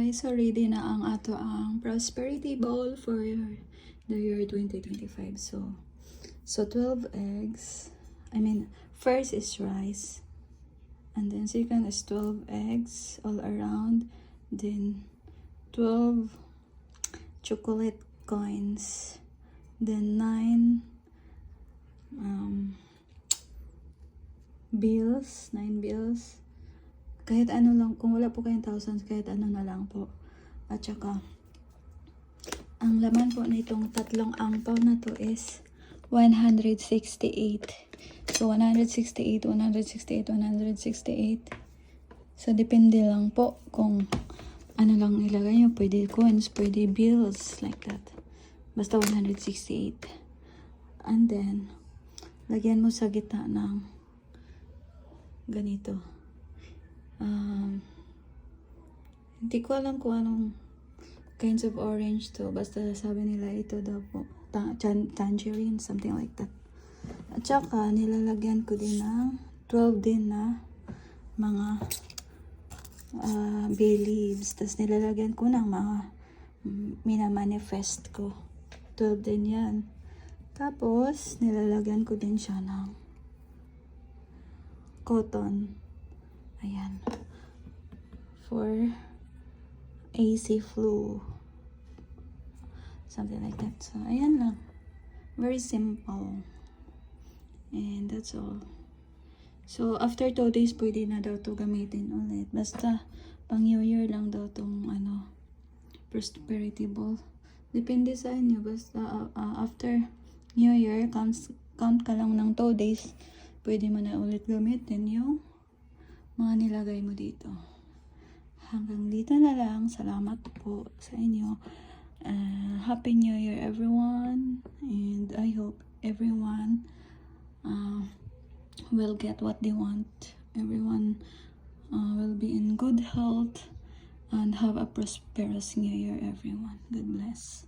guys, so ready na ang ato ang prosperity bowl for the year 2025. So 12 eggs. I mean, first is rice. And then second is 12 eggs all around. Then 12 chocolate coins. Then 9 bills. 9 bills. Kahit ano lang, kung wala po kayong thousands, kahit ano na lang po. At saka, ang laman po nitong tatlong angpaw na to is 168. So, 168, 168, 168. So, depende lang po kung ano lang ilagay nyo. Pwede coins, pwede bills, like that. Basta 168. And then, lagyan mo sa gitna ng ganito. Hindi ko alam kung anong kinds of orange to. Basta sabi nila ito daw po. Tangerine, something like that. At saka, nilalagyan ko din ng 12 din na mga bay leaves. Tapos nilalagyan ko ng mga minamanifest ko. 12 din yan. Tapos, nilalagyan ko din siya ng cotton. Ayan. For AC flu. Something like that. So, ayan lang. Very simple. And that's all. So, after 2 days, pwede na daw to gamitin ulit. Basta, pang New Year lang daw tong, prosperity ball. Depende sa inyo. Basta, after New Year, count ka lang ng 2 days. Pwede mo na ulit gamitin yung mga nilagay mo dito. Hanggang dito na lang. Salamat po sa inyo. Happy New Year everyone. And I hope everyone will get what they want. Everyone will be in good health and have a prosperous New Year everyone. God bless.